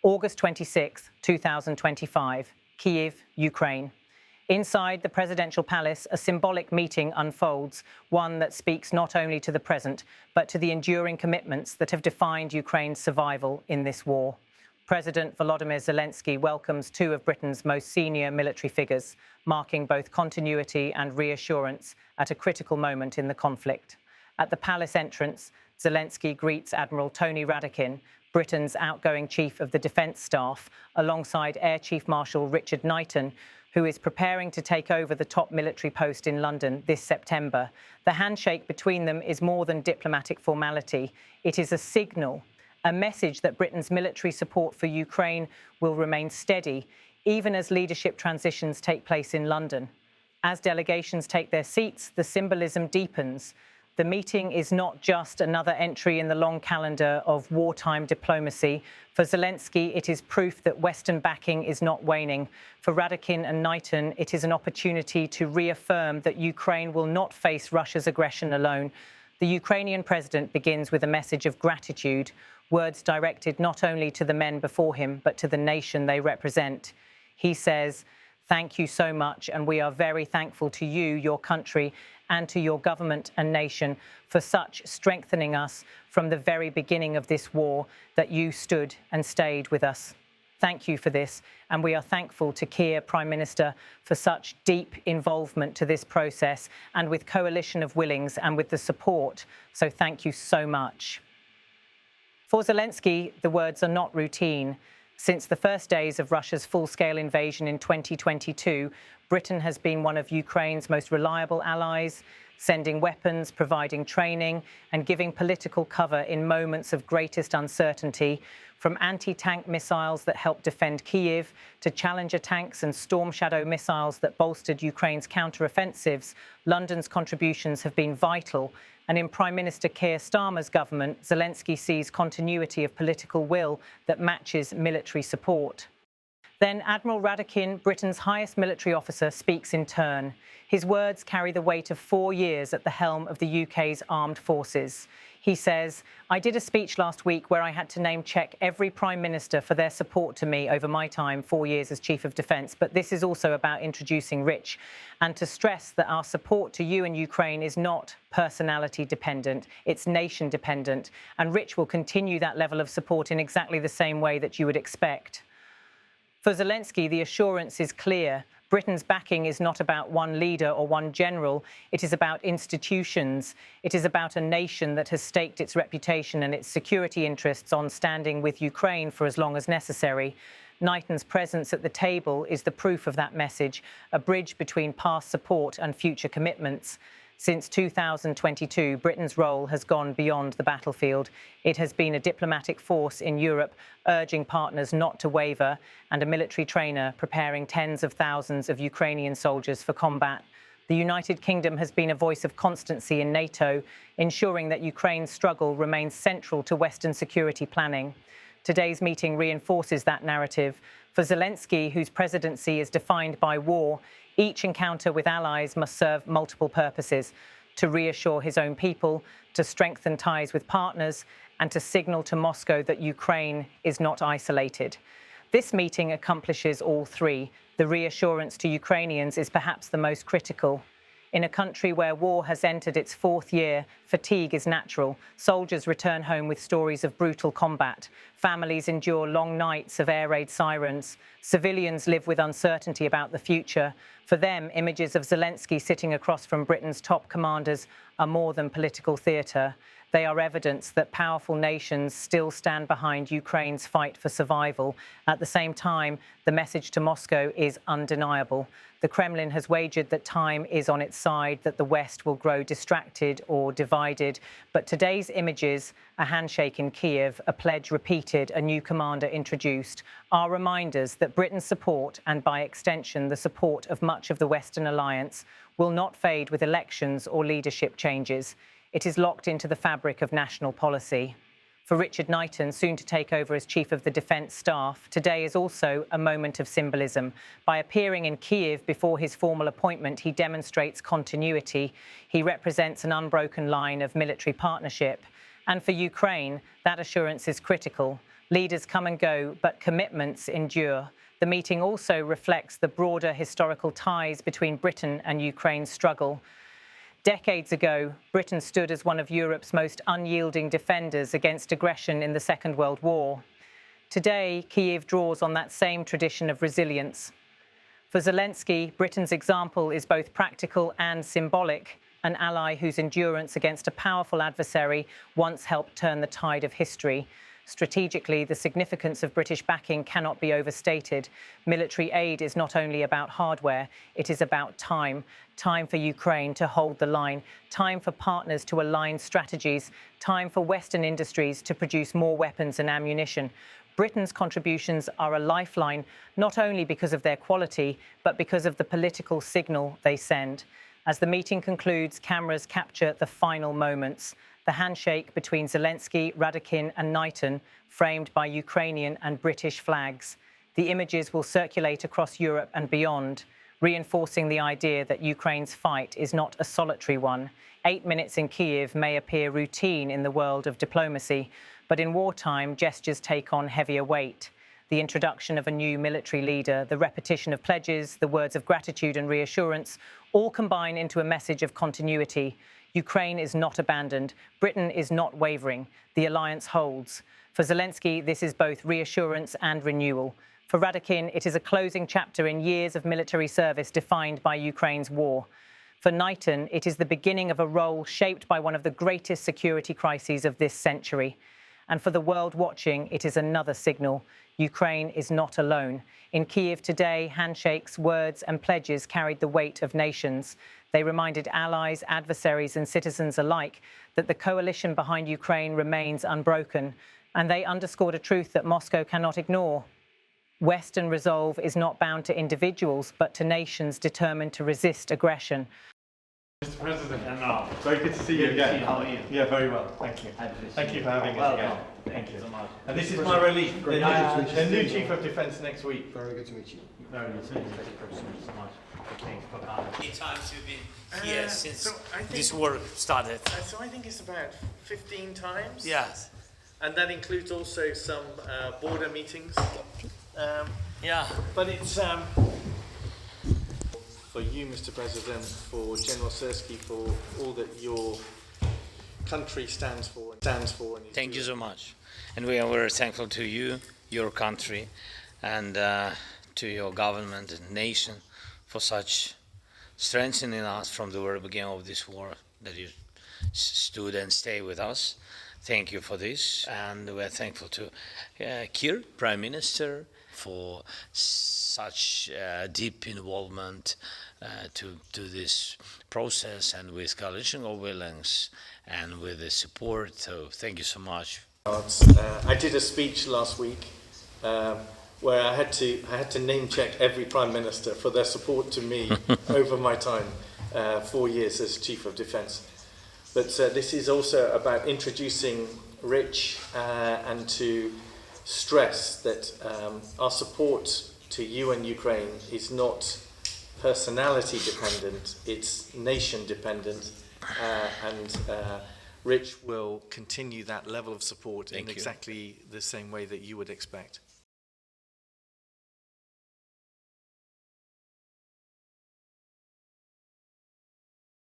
August 26, 2025, Kyiv, Ukraine. Inside the presidential palace, a symbolic meeting unfolds, one that speaks not only to the present, but to the enduring commitments that have defined Ukraine's survival in this war. President Volodymyr Zelensky welcomes two of Britain's most senior military figures, marking both continuity and reassurance at a critical moment in the conflict. At the palace entrance, Zelensky greets Admiral Radakin, Britain's outgoing Chief of the Defence Staff, alongside Air Chief Marshal Richard Knighton, who is preparing to take over the top military post in London this September. The handshake between them is more than diplomatic formality. It is a signal, a message that Britain's military support for Ukraine will remain steady, even as leadership transitions take place in London. As delegations take their seats, the symbolism deepens. The meeting is not just another entry in the long calendar of wartime diplomacy. For Zelensky, it is proof that Western backing is not waning. For Radakin and Knighton, it is an opportunity to reaffirm that Ukraine will not face Russia's aggression alone. The Ukrainian president begins with a message of gratitude, words directed not only to the men before him, but to the nation they represent. He says, "Thank you so much, and we are very thankful to you, your country, and to your government and nation for such strengthening us from the very beginning of this war, that you stood and stayed with us. Thank you for this, and we are thankful to Kyiv Prime Minister for such deep involvement to this process and with coalition of willings and with the support. So thank you so much." For Zelensky, the words are not routine. Since the first days of Russia's full-scale invasion in 2022, Britain has been one of Ukraine's most reliable allies, sending weapons, providing training, and giving political cover in moments of greatest uncertainty, from anti-tank missiles that helped defend Kyiv to Challenger tanks and Storm Shadow missiles that bolstered Ukraine's counter-offensives. London's contributions have been vital, and in Prime Minister Keir Starmer's government, Zelensky sees continuity of political will that matches military support. Then Admiral Radakin, Britain's highest military officer, speaks in turn. His words carry the weight of 4 years at the helm of the UK's armed forces. He says, "I did a speech last week where I had to name-check every Prime Minister for their support to me over my time, 4 years as Chief of Defence, but this is also about introducing Rich, and to stress that our support to you and Ukraine is not personality-dependent, it's nation-dependent, and Rich will continue that level of support in exactly the same way that you would expect." For Zelensky, the assurance is clear. Britain's backing is not about one leader or one general. It is about institutions. It is about a nation that has staked its reputation and its security interests on standing with Ukraine for as long as necessary. Knighton's presence at the table is the proof of that message, a bridge between past support and future commitments. Since 2022, Britain's role has gone beyond the battlefield. It has been a diplomatic force in Europe, urging partners not to waver, and a military trainer preparing tens of thousands of Ukrainian soldiers for combat. The United Kingdom has been a voice of constancy in NATO, ensuring that Ukraine's struggle remains central to Western security planning. Today's meeting reinforces that narrative. For Zelensky, whose presidency is defined by war, each encounter with allies must serve multiple purposes: to reassure his own people, to strengthen ties with partners, and to signal to Moscow that Ukraine is not isolated. This meeting accomplishes all three. The reassurance to Ukrainians is perhaps the most critical. In a country where war has entered its 4th year, fatigue is natural. Soldiers return home with stories of brutal combat. Families endure long nights of air raid sirens. Civilians live with uncertainty about the future. For them, images of Zelensky sitting across from Britain's top commanders are more than political theatre. They are evidence that powerful nations still stand behind Ukraine's fight for survival. At the same time, the message to Moscow is undeniable. The Kremlin has wagered that time is on its side, that the West will grow distracted or divided. But today's images, a handshake in Kyiv, a pledge repeated, a new commander introduced, are reminders that Britain's support, and by extension the support of much of the Western alliance, will not fade with elections or leadership changes. It is locked into the fabric of national policy. For Richard Knighton, soon to take over as Chief of the Defence Staff, today is also a moment of symbolism. By appearing in Kyiv before his formal appointment, he demonstrates continuity. He represents an unbroken line of military partnership. And for Ukraine, that assurance is critical. Leaders come and go, but commitments endure. The meeting also reflects the broader historical ties between Britain and Ukraine's struggle. Decades ago, Britain stood as one of Europe's most unyielding defenders against aggression in the Second World War. Today, Kyiv draws on that same tradition of resilience. For Zelensky, Britain's example is both practical and symbolic, an ally whose endurance against a powerful adversary once helped turn the tide of history. Strategically, the significance of British backing cannot be overstated. Military aid is not only about hardware, it is about time. Time for Ukraine to hold the line, time for partners to align strategies, time for Western industries to produce more weapons and ammunition. Britain's contributions are a lifeline, not only because of their quality, but because of the political signal they send. As the meeting concludes, cameras capture the final moments. The handshake between Zelensky, Radakin and Knighton, framed by Ukrainian and British flags. The images will circulate across Europe and beyond, reinforcing the idea that Ukraine's fight is not a solitary one. 8 minutes in Kyiv may appear routine in the world of diplomacy, but in wartime, gestures take on heavier weight. The introduction of a new military leader, the repetition of pledges, the words of gratitude and reassurance, all combine into a message of continuity. Ukraine is not abandoned. Britain is not wavering. The alliance holds. For Zelensky, this is both reassurance and renewal. For Radakin, it is a closing chapter in years of military service defined by Ukraine's war. For Knighton, it is the beginning of a role shaped by one of the greatest security crises of this century. And for the world watching, it is another signal. Ukraine is not alone. In Kyiv today, handshakes, words and pledges carried the weight of nations. They reminded allies, adversaries and citizens alike that the coalition behind Ukraine remains unbroken. And they underscored a truth that Moscow cannot ignore. Western resolve is not bound to individuals, but to nations determined to resist aggression. Mr. President, very good to see you again. How are you? Yeah, very well, thank you. Thank you for having us again. Thank you so much. And this is my relief, the new Chief of Defence next week. Very good to meet you. Very good to meet you. Thank you so much. Thanks for coming. How many times you've been here since this work started? So I think it's about 15 times. Yes. And that includes also some border meetings. Yeah. But it's for you, Mr. President, for General Zelensky, for all that your country stands for. Thank you so much. And we are very thankful to you, your country, and to your government and nation for such strengthening us from the very beginning of this war, that you stood and stay with us. Thank you for this. And we're thankful to Kyiv, Prime Minister, for such deep involvement to this process and with coalition of willings and with the support. So thank you so much. I did a speech last week where I had to name check every Prime Minister for their support to me over my time, 4 years as Chief of Defence. But this is also about introducing Rich and to stress that our support to you and Ukraine is not personality dependent, it's nation dependent, and Rich will continue that level of support in exactly the same way that you would expect.